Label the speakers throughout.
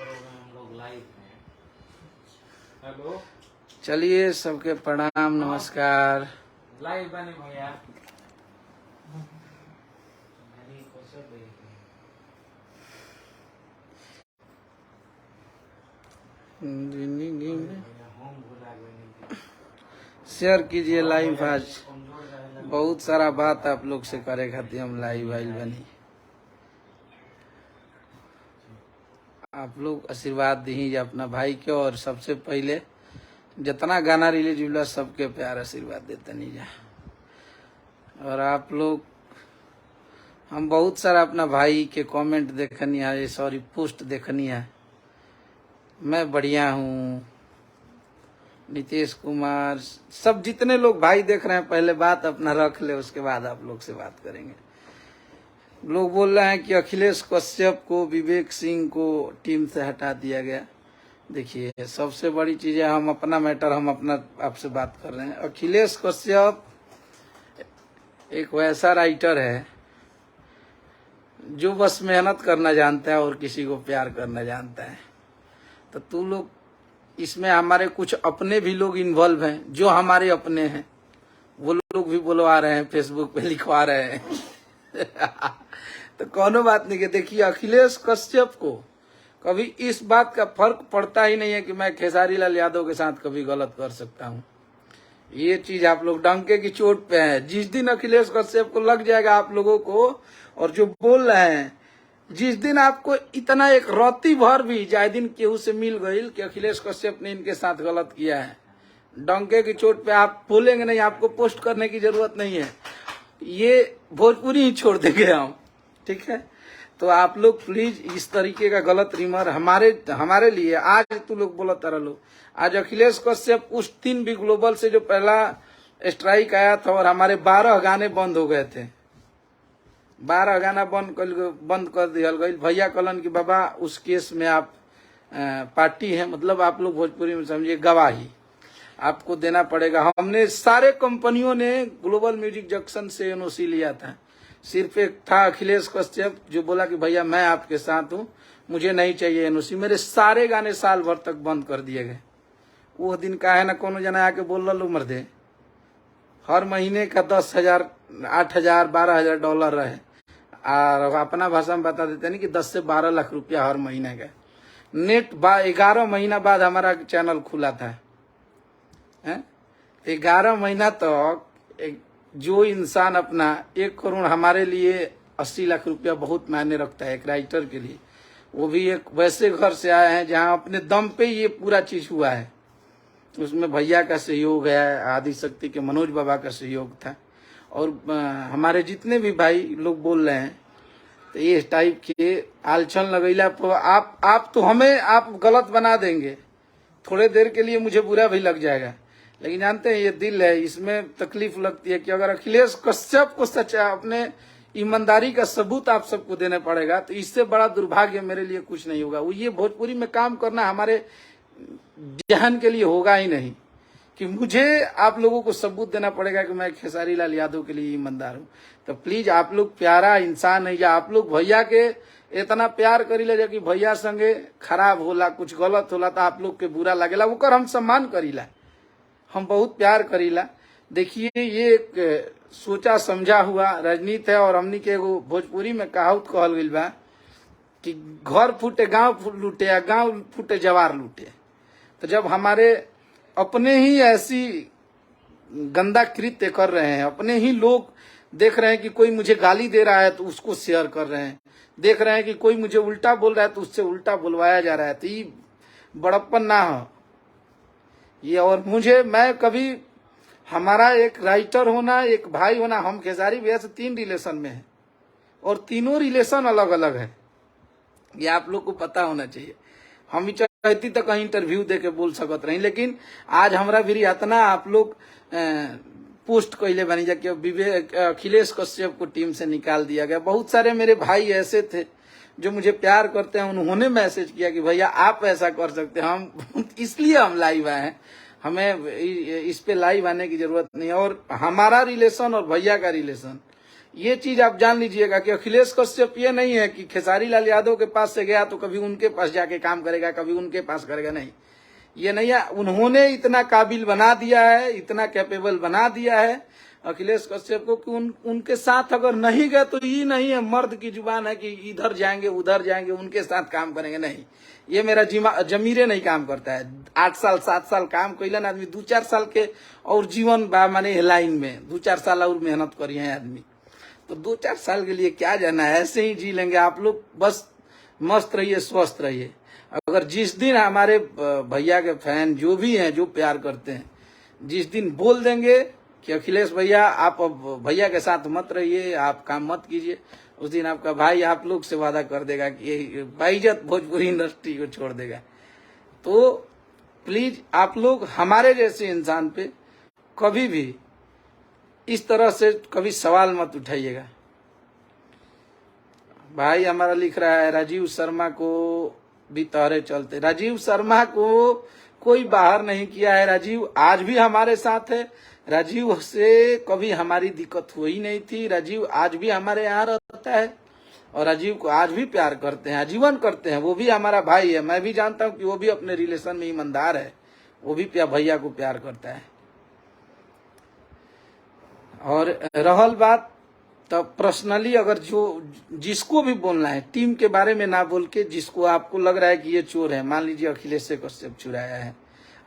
Speaker 1: हम लोग लाइव हैं। हेलो,
Speaker 2: चलिए सबके प्रणाम नमस्कार।
Speaker 1: लाइव बने भैया।
Speaker 2: शेयर कीजिए लाइव। आज बहुत सारा बात आप लोग से करे खातिर हम लाइव आइल बनी। आप लोग आशीर्वाद दीजिए अपना भाई के, और सबसे पहले जितना गाना रिलीज हुआ सबके प्यार आशीर्वाद देते नहीं जा। और आप लोग, हम बहुत सारा अपना भाई के कमेंट देखनी है, सॉरी पोस्ट देखनी है। मैं बढ़िया हूँ, नीतीश कुमार, सब जितने लोग भाई देख रहे हैं, पहले बात अपना रख ले, उसके बाद आप लोग से बात करेंगे। लोग बोल रहे हैं कि अखिलेश कश्यप को, विवेक सिंह को टीम से हटा दिया गया। देखिए, सबसे बड़ी चीज है, हम अपना मैटर, हम अपना आपसे बात कर रहे हैं। अखिलेश कश्यप एक वैसा राइटर है जो बस मेहनत करना जानता है और किसी को प्यार करना जानता है। तो तू लोग इसमें, हमारे कुछ अपने भी लोग इन्वॉल्व हैं, जो हमारे अपने हैं, वो लोग भी बुलवा रहे हैं, फेसबुक पे लिखवा रहे हैं। तो कोनो बात नहीं। कि देखिए, अखिलेश कश्यप को कभी इस बात का फर्क पड़ता ही नहीं है कि मैं खेसारी लाल यादव के साथ कभी गलत कर सकता हूँ। ये चीज आप लोग डंके की चोट पे है। जिस दिन अखिलेश कश्यप को लग जाएगा आप लोगों को, और जो बोल रहे हैं, जिस दिन आपको इतना एक रत्ती भर भी जाए दिन केहू से मिल गई कि अखिलेश कश्यप ने इनके साथ गलत किया है, डंके की चोट पे आप बोलेंगे नहीं, आपको पोस्ट करने की जरूरत नहीं है, ये भोजपुरी ही छोड़ देंगे हम। ठीक है, तो आप लोग प्लीज इस तरीके का गलत रिमर हमारे लिए, आज तू लोग बोला तारा लोग, आज अखिलेश कश्यप उस दिन भी ग्लोबल से जो पहला स्ट्राइक आया था और हमारे 12 गाने बंद हो गए थे, 12 गाना बंद कर दिया गई। भैया कलन की बाबा उस केस में आप पार्टी है, मतलब आप लोग भोजपुरी में समझिए गवाही आपको देना पड़ेगा। हमने सारे कंपनियों ने ग्लोबल म्यूजिक जंक्शन से एनओसी लिया था, सिर्फ एक था अखिलेश कश्यप जो बोला कि भैया मैं आपके साथ हूँ, मुझे नहीं चाहिए एनओसी। मेरे सारे गाने साल भर तक बंद कर दिए गए। वो दिन का है ना, कोनो जना आके बोल लो मर्दे, हर महीने का 10,000, 8,000, 12,000 डॉलर रहे, और अपना भाषा में बता देते नहीं कि 10 से 12 लाख रुपया हर महीने का नेट। 11 महीना बाद हमारा चैनल खुला था। 11 महीना तक जो इंसान अपना 1 करोड़, हमारे लिए 80 लाख रुपया बहुत मायने रखता है एक राइटर के लिए। वो भी एक वैसे घर से आए हैं जहां अपने दम पे ये पूरा चीज हुआ है। उसमें भैया का सहयोग है, आदि शक्ति के मनोज बाबा का सहयोग था, और हमारे जितने भी भाई लोग बोल रहे हैं, तो ये टाइप के आलचन लगैला आप तो हमें आप गलत बना देंगे। थोड़े देर के लिए मुझे बुरा भी लग जाएगा, लेकिन जानते हैं ये दिल है, इसमें तकलीफ लगती है कि अगर अखिलेश कश्यप को सच्चा अपने ईमानदारी का सबूत आप सबको देना पड़ेगा, तो इससे बड़ा दुर्भाग्य मेरे लिए कुछ नहीं होगा। वो ये भोजपुरी में काम करना हमारे जहन के लिए होगा ही नहीं कि मुझे आप लोगों को सबूत देना पड़ेगा कि मैं खेसारी लाल यादव के लिए ईमानदार हूँ। तो प्लीज आप लोग प्यारा इंसान है, या आप लोग भैया के इतना प्यार करी ले कि भैया संगे खराब होला, कुछ गलत होला तो आप लोग के बुरा लगेला, वो कर हम सम्मान करीला, हम बहुत प्यार करीला। देखिए, ये एक सोचा समझा हुआ राजनीति है, और हमनी के एगो भोजपुरी में कहावत कहल गई बा कि घर फूटे गांव लूटे, या गांव फूटे जवार लूटे। तो जब हमारे अपने ही ऐसी गंदा कृत्य कर रहे हैं, अपने ही लोग देख रहे हैं कि कोई मुझे गाली दे रहा है तो उसको शेयर कर रहे हैं, देख रहे हैं कि कोई मुझे उल्टा बोल रहा है तो उससे उल्टा बुलवाया जा रहा है, तो ये बड़प्पन ना हो ये। और मैं कभी, हमारा एक राइटर होना, एक भाई होना, हम खेसारी भैया से 3 रिलेशन में है, और तीनों रिलेशन अलग अलग है, ये आप लोग को पता होना चाहिए। हम ही चाहती तो कहीं इंटरव्यू दे के बोल सकत रही, लेकिन आज हमारा भी इतना आप लोग पोस्ट कैले बनी जा कि विवेक अखिलेश कश्यप को टीम से निकाल दिया गया। बहुत सारे मेरे भाई ऐसे थे जो मुझे प्यार करते हैं, उन्होंने मैसेज किया कि भैया आप ऐसा कर सकते हैं, हम इसलिए हम लाइव आए हैं, हमें इस पे लाइव आने की जरूरत नहीं है। और हमारा रिलेशन और भैया का रिलेशन ये चीज आप जान लीजिएगा कि अखिलेश कश्यप ये नहीं है कि खेसारी लाल यादव के पास से गया तो कभी उनके पास जाके काम करेगा, कभी उनके पास करेगा, नहीं, ये नहीं है। उन्होंने इतना काबिल बना दिया है, इतना कैपेबल बना दिया है अखिलेश कश्यप को कि उनके साथ अगर नहीं गए तो ये नहीं है मर्द की जुबान है कि इधर जाएंगे उधर जाएंगे उनके साथ काम करेंगे, नहीं, ये मेरा जमीरे नहीं काम करता है। 8 साल 7 साल काम कैलन आदमी, 2-4 साल के और जीवन बा माने लाइन में 2-4 साल और मेहनत करिए है आदमी, तो 2-4 साल के लिए क्या जाना है, ऐसे ही जी लेंगे आप लोग। बस मस्त रहिए, स्वस्थ रहिए। अगर जिस दिन हमारे भैया के फैन जो भी हैं, जो प्यार करते हैं, जिस दिन बोल देंगे कि अखिलेश भैया आप अब भैया के साथ मत रहिए, आप काम मत कीजिए, उस दिन आपका भाई आप लोग से वादा कर देगा कि बाइज्जत भोजपुरी इंडस्ट्री को छोड़ देगा। तो प्लीज आप लोग हमारे जैसे इंसान पे कभी भी इस तरह से कभी सवाल मत उठाइएगा। भाई हमारा लिख रहा है राजीव शर्मा को भी तोहरे चलते। राजीव शर्मा को कोई बाहर नहीं किया है, राजीव आज भी हमारे साथ है, राजीव से कभी हमारी दिक्कत हुई नहीं थी, राजीव आज भी हमारे यहाँ रहता है और राजीव को आज भी प्यार करते हैं, आजीवन करते हैं। वो भी हमारा भाई है, मैं भी जानता हूँ कि वो भी अपने रिलेशन में ईमानदार है, वो भी भैया को प्यार करता है। और रहल बात तो पर्सनली अगर जो जिसको भी बोलना है टीम के बारे में ना बोल के, जिसको आपको लग रहा है कि ये चोर है, मान लीजिए अखिलेश कश्यप चुराया है,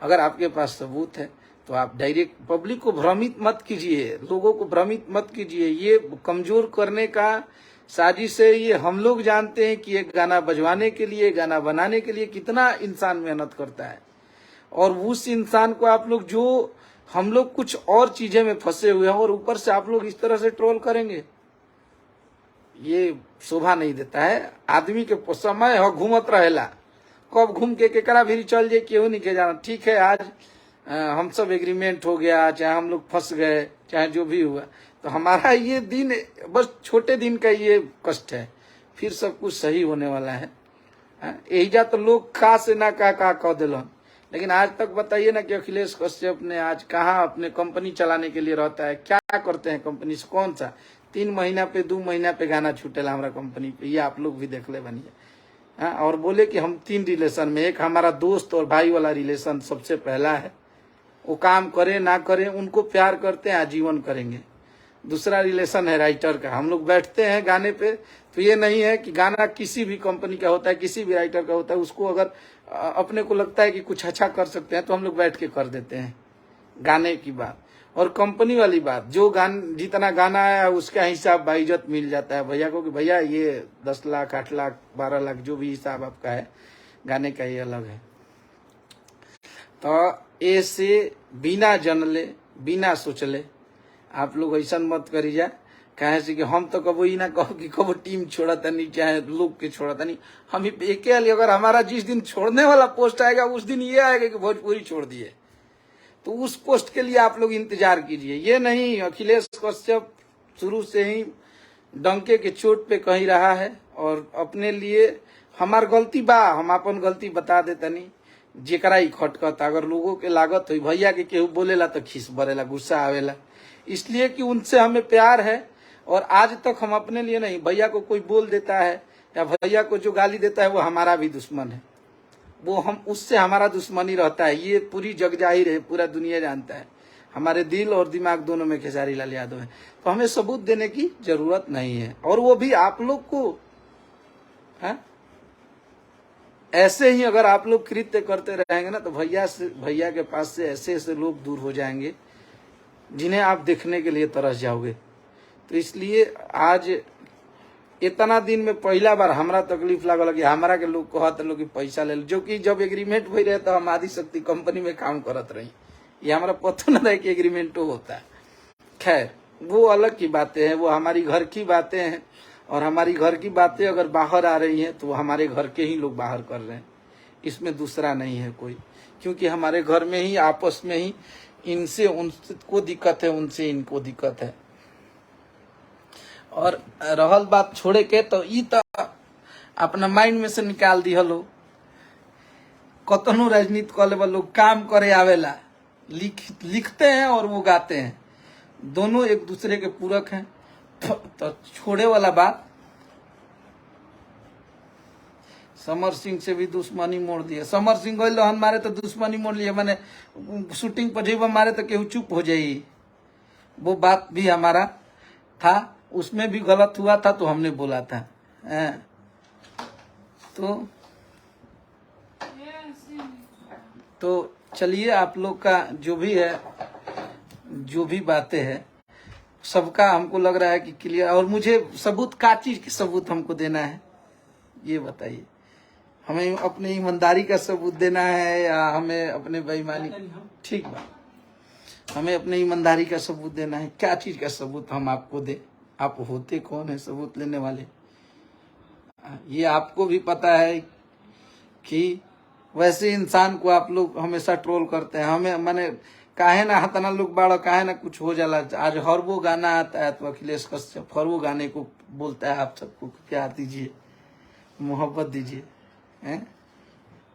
Speaker 2: अगर आपके पास सबूत है तो आप डायरेक्ट पब्लिक को भ्रमित मत कीजिए, लोगों को भ्रमित मत कीजिए। ये कमजोर करने का साजिश है। ये हम लोग जानते हैं कि एक गाना बजवाने के लिए, गाना बनाने के लिए कितना इंसान मेहनत करता है, और उस इंसान को आप लोग जो हम लोग कुछ और चीजें में फंसे हुए हैं और ऊपर से आप लोग इस तरह से ट्रोल करेंगे, ये शोभा नहीं देता है। आदमी के समय हो घूमत रहेला, कब घूम के केकरा भी चल जाए केहू नहीं के जाना। ठीक है, आज हम सब एग्रीमेंट हो गया, चाहे हम लोग फंस गए, चाहे जो भी हुआ, तो हमारा ये दिन बस छोटे दिन का ये कष्ट है, फिर सब कुछ सही होने वाला है। यही जा तो लोग का से ना का कह दिलन, लेकिन आज तक बताइए ना कि अखिलेश कश्यप ने आज कहाँ अपने कंपनी चलाने के लिए रहता है, क्या करते हैं कंपनी से, कौन सा 3 महीना पे 2 महीना पे गाना छूटेला हमारा कंपनी पे, ये आप लोग भी देख ले बनिए। और बोले कि हम 3 रिलेशन में, एक हमारा दोस्त और भाई वाला रिलेशन सबसे पहला है, वो काम करे ना करे उनको प्यार करते हैं, आजीवन करेंगे। दूसरा रिलेशन है राइटर का, हम लोग बैठते हैं गाने पे, तो ये नहीं है कि गाना किसी भी कंपनी का होता है, किसी भी राइटर का होता है, उसको अगर अपने को लगता है कि कुछ अच्छा कर सकते हैं तो हम लोग बैठ के कर देते हैं गाने की बात। और कंपनी वाली बात, जो जितना गाना है उसका हिसाब बाइज्जत मिल जाता है भैया को कि भैया ये 10 लाख 8 लाख 12 लाख जो भी हिसाब आपका है गाने का, ये अलग है। तो ऐसे बिना जनले बिना सोचले आप लोग ऐसा मत करी जा, कहे से कि हम तो कबो ही ना कहो कि कबो टीम छोड़ा था नहीं, चाहे लोग के छोड़ा था नहीं, हम ही एक, अगर हमारा जिस दिन छोड़ने वाला पोस्ट आएगा उस दिन ये आएगा कि भोजपुरी छोड़ दिए, तो उस पोस्ट के लिए आप लोग इंतजार कीजिए। ये नहीं, अखिलेश कश्यप शुरू से ही डंके के चोट पे कही रहा है, और अपने लिए हमार गलती बा, हम अपन गलती बता देता नहीं, जेकरा ही खटकत, अगर लोगों के लागत हुई, भैया के केहू बोलेला तो खीस भरेला, गुस्सा आवेला, इसलिए कि उनसे हमें प्यार है। और आज तक हम अपने लिए नहीं, भैया को कोई बोल देता है या भैया को जो गाली देता है वो हमारा भी दुश्मन है, वो हम उससे हमारा दुश्मनी रहता है, ये पूरी जग जाहिर है, पूरा दुनिया जानता है। हमारे दिल और दिमाग दोनों में खेसारी लाल यादव है, तो हमें सबूत देने की जरूरत नहीं है। और वो भी आप लोग को ऐसे ही अगर आप लोग कृत्य करते रहेंगे ना, तो भैया के पास से ऐसे ऐसे लोग दूर हो जाएंगे जिन्हें आप देखने के लिए तरस जाओगे। तो इसलिए आज इतना दिन में पहला बार हमारा तकलीफ लागल कि हमारा के लोग कहते लोग कि पैसा ले लो, जो कि जब एग्रीमेंट हुई रहे तो हम आदिशक्ति कंपनी में काम करत रही, ये हमारा पता न रहे कि एग्रीमेंट होता है। खैर वो अलग की बातें हैं, वो हमारी घर की बातें हैं, और हमारी घर की बातें अगर बाहर आ रही हैं तो हमारे घर के ही लोग बाहर कर रहे हैं, इसमें दूसरा नहीं है कोई, क्योंकि हमारे घर में ही आपस में ही इनसे उनको दिक्कत है, उनसे इनको दिक्कत है। और रहल बात छोड़े के, तो ई तो अपना माइंड में से निकाल दी हलो, कतनो राजनीति कर ले लोग काम करे आवेला, लिखते हैं और वो गाते हैं, दोनों एक दूसरे के पूरक हैं। तो छोड़े वाला बात, समर सिंह से भी दुश्मनी मोड़ दिया। समर सिंह गइल हन मारे तो दुश्मनी मोड़ लिया, मैंने शूटिंग पर जेब मारे तो केहू चुप हो जाई। वो बात भी हमारा था, उसमें भी गलत हुआ था तो हमने बोला था। तो चलिए, आप लोग का जो भी है, जो भी बातें हैं, सबका हमको लग रहा है कि क्लियर। और मुझे सबूत, का चीज के सबूत हमको देना है ये बताइए। हमें अपनी ईमानदारी का सबूत देना है या हमें अपने बेईमानी? ठीक बात, हमें अपने ईमानदारी का सबूत देना है। क्या चीज का सबूत हम आपको दे? आप होते कौन है सबूत लेने वाले? ये आपको भी पता है कि वैसे इंसान को आप लोग हमेशा ट्रोल करते हैं। हमें माने काहे ना हतना लोग बाड़ो, काहे ना कुछ हो जाला। आज हर वो गाना आता है तो अखिलेश कश्यप हर वो गाने को बोलता है आप सबको प्यार दीजिए, मोहब्बत दीजिए, हैं?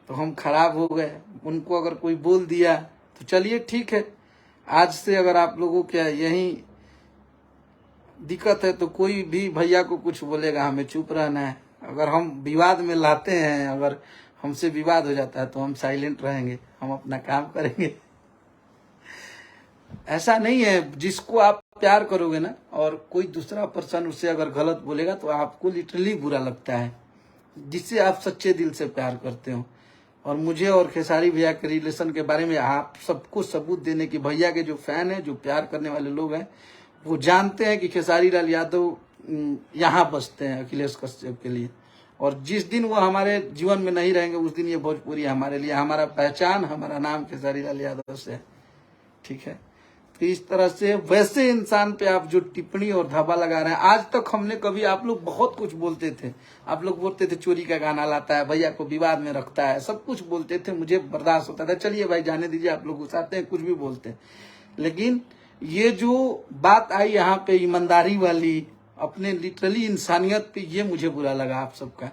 Speaker 2: तो हम खराब हो गए। उनको अगर कोई बोल दिया तो चलिए ठीक है, आज से अगर आप लोगों के यही दिक्कत है तो कोई भी भैया को कुछ बोलेगा, हमें चुप रहना है। अगर हम विवाद में लाते हैं, अगर हमसे विवाद हो जाता है तो हम साइलेंट रहेंगे, हम अपना काम करेंगे। ऐसा नहीं है, जिसको आप प्यार करोगे ना और कोई दूसरा पर्सन उससे अगर गलत बोलेगा तो आपको लिटरली बुरा लगता है, जिससे आप सच्चे दिल से प्यार करते हो। और मुझे और खेसारी भैया के रिलेशन के बारे में आप सबको सबूत देने की, भैया के जो फैन है, जो प्यार करने वाले लोग हैं, वो जानते हैं कि खेसारी लाल यादव यहाँ बसते हैं अखिलेश कश्यप के लिए। और जिस दिन वो हमारे जीवन में नहीं रहेंगे उस दिन ये भोजपुरी हमारे लिए, हमारा पहचान, हमारा नाम खेसारी लाल यादव से है। ठीक है, तो इस तरह से वैसे इंसान पे आप जो टिप्पणी और धावा लगा रहे हैं, आज तक हमने कभी, आप लोग बहुत कुछ बोलते थे, आप लोग बोलते थे चोरी का गाना लाता है, भैया को विवाद में रखता है, सब कुछ बोलते थे, मुझे बर्दाश्त होता था। चलिए भाई जाने दीजिए, आप लोग गुस्साते हैं, कुछ भी बोलते हैं। लेकिन ये जो बात आई यहाँ पे ईमानदारी वाली, अपने लिटरली इंसानियत पे, ये मुझे बुरा लगा आप सबका।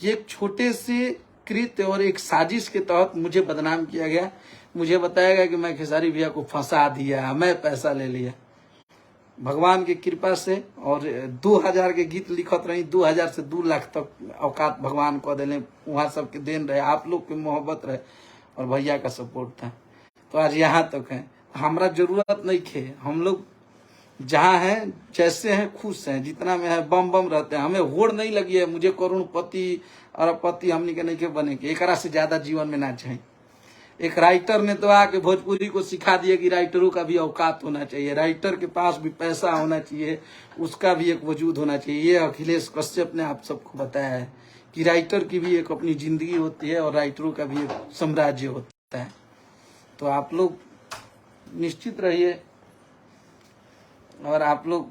Speaker 2: ये एक छोटे से कृत्य और एक साजिश के तहत मुझे बदनाम किया गया। मुझे बताया गया कि मैं खेसारी भैया को फंसा दिया, मैं पैसा ले लिया। भगवान की कृपा से और 2000 के गीत लिखत रही, 2000 से 2 लाख तक औकात भगवान को दिले। वहां सबके देन रहे, आप लोग की मोहब्बत रहे और भैया का सपोर्ट था, तो आज यहाँ तक है। हमारा जरूरत नहीं थे, हम लोग जहाँ हैं, जैसे हैं, खुश हैं, जितना में है बम बम रहते हैं। हमें होड़ नहीं लगी है, मुझे करोड़पति अरबपति हमने के नहीं के बने के, एक से ज्यादा जीवन में ना चाहिए। एक राइटर ने तो आके भोजपुरी को सिखा दिया कि राइटरों का भी औकात होना चाहिए, राइटर के पास भी पैसा होना चाहिए, उसका भी एक वजूद होना चाहिए। ये अखिलेश कश्यप ने आप सबको बताया है कि राइटर की भी एक अपनी जिंदगी होती है और राइटरों का भी एक साम्राज्य होता है। तो आप लोग निश्चित रहिए और आप लोग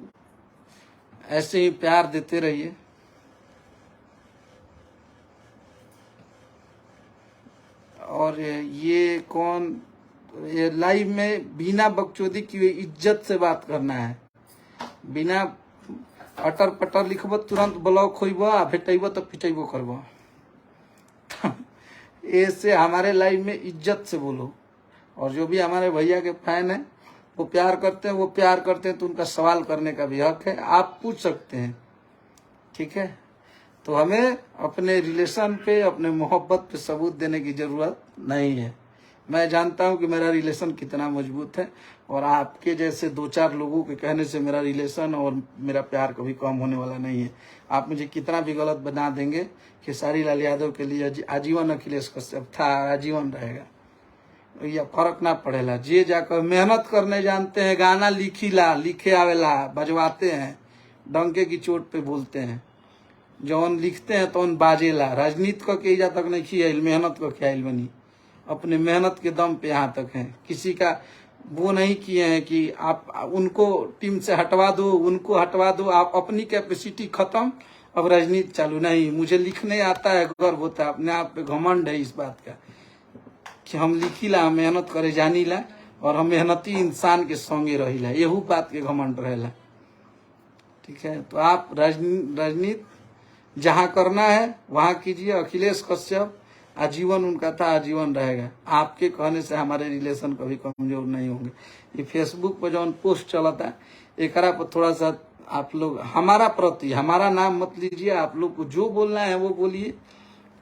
Speaker 2: ऐसे ही प्यार देते रहिए। और ये कौन, ये लाइव में बिना बकचोदी की इज्जत से बात करना है, बिना अटर पटर लिखब तुरंत ब्लॉक होइब, भेटब तो पिटेब करब। ऐसे हमारे लाइव में इज्जत से बोलो। और जो भी हमारे भैया के फैन है, वो प्यार करते हैं, वो प्यार करते हैं तो उनका सवाल करने का भी हक है, आप पूछ सकते हैं। ठीक है, तो हमें अपने रिलेशन पे, अपने मोहब्बत पे सबूत देने की जरूरत नहीं है। मैं जानता हूं कि मेरा रिलेशन कितना मजबूत है और आपके जैसे 2-4 लोगों के कहने से मेरा रिलेशन और मेरा प्यार कभी कम होने वाला नहीं है। आप मुझे कितना भी गलत बना देंगे, खेसारी लाल यादव के लिए आजीवन अखिलेश कश्यप था, आजीवन रहेगा, या फर्क ना पड़ेला। जे जाकर मेहनत करने जानते हैं, गाना लिखे आवेला, बजवाते हैं, डंके की चोट पे बोलते हैं, जौन लिखते हैं तो बाजेला। राजनीति का के तक नहीं खियाल, मेहनत का ख्याल बनी, अपने मेहनत के दम पे यहाँ तक है। किसी का वो नहीं किए हैं कि आप उनको टीम से हटवा दो, उनको हटवा दो, आप अपनी कैपेसिटी खत्म, अब राजनीति चालू। नहीं, मुझे लिखने आता है, गर्व होता है, अपने आप पे घमंड है इस बात का कि हम लिखीला, हम मेहनत करे जानीला और हम मेहनती इंसान के संगे रहीला, यहू बात के घमंड रहेला। ठीक है, तो आप राजनीति जहां करना है वहां कीजिए। अखिलेश कश्यप आजीवन उनका था, आजीवन रहेगा। आपके कहने से हमारे रिलेशन कभी कमजोर नहीं होंगे। ये फेसबुक पर जो पोस्ट चला था, एकरा पर थोड़ा सा आप लोग हमारा प्रति, हमारा नाम मत लीजिए, आप लोग को जो बोलना है वो बोलिए,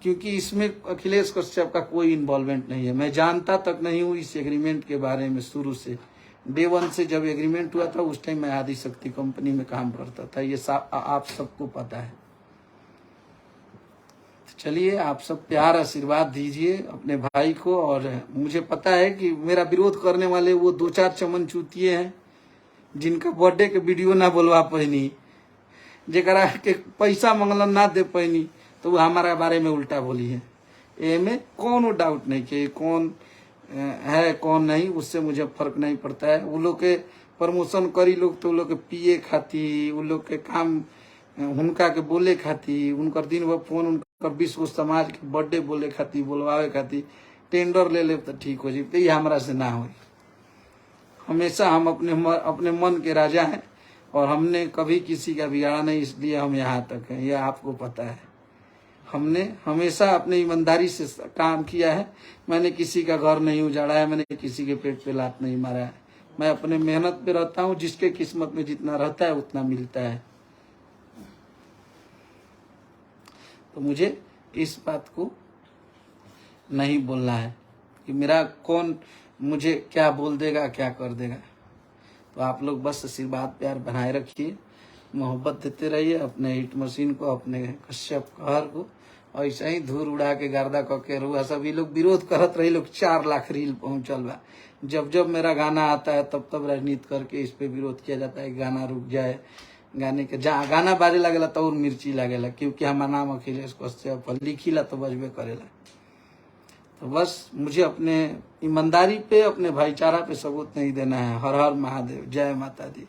Speaker 2: क्योंकि इसमें अखिलेश कश्यप का कोई इन्वॉल्वमेंट नहीं है। मैं जानता तक नहीं हूँ इस एग्रीमेंट के बारे में। शुरू से डे 1 से जब एग्रीमेंट हुआ था उस टाइम मैं आदिशक्ति कंपनी में काम करता था, ये आप सबको पता है। तो चलिए, आप सब प्यार आशीर्वाद दीजिए अपने भाई को। और मुझे पता है कि मेरा विरोध करने वाले वो 2-4 चमन चूतिए हैं जिनका बर्थडे के वीडियो ना बोलवा पैनी, जरा के पैसा मंगलन ना दे पैनी, तो वो हमारा बारे में उल्टा बोली है। ए में कौन डाउट नहीं कि कौन है कौन नहीं, उससे मुझे फर्क नहीं पड़ता है। वो लोग के प्रमोशन करी लोग तो वो लोग के पिए खाती, वो लोग के काम उनका के बोले खाती, उनकर दिन भर फोन, उनकर विश्व समाज के बर्थडे बोले खाती, बोलवावे खाती टेंडर ले ले तो ठीक हो जाए। ये हमारा से ना हो। हमेशा हम अपने मन के राजा हैं और हमने कभी किसी का बिगाड़ा नहीं, इसलिए हम यहाँ तक हैं, यह आपको पता है। हमने हमेशा अपने ईमानदारी से काम किया है। मैंने किसी का घर नहीं उजाड़ा है, मैंने किसी के पेट पे लात नहीं मारा है। मैं अपने मेहनत पे रहता हूँ, जिसके किस्मत में जितना रहता है उतना मिलता है। तो मुझे इस बात को नहीं बोलना है कि मेरा कौन मुझे क्या बोल देगा, क्या कर देगा। तो आप लोग बस आशीर्वाद प्यार बनाए रखिए, मोहब्बत देते रहिए अपने हिट मशीन को, अपने कश्यप कहर को। ऐसा ही धूल उड़ा के गर्दा करके रुआ सभी लोग विरोध करत रही लोग। 4 लाख रील पहुंचल बा। जब जब मेरा गाना आता है तब तब राजनीति करके इस पे विरोध किया जाता है। गाना रुक जाए, गाने के जहाँ गाना बाजे लगेला तो और मिर्ची लगेला, क्योंकि हमारा नाम अखिलेश कश्यप लिखीला तो बजबे करेला। तो बस मुझे अपने ईमानदारी पे, अपने भाईचारा पे सबूत नहीं देना है। हर हर महादेव, जय माता दी।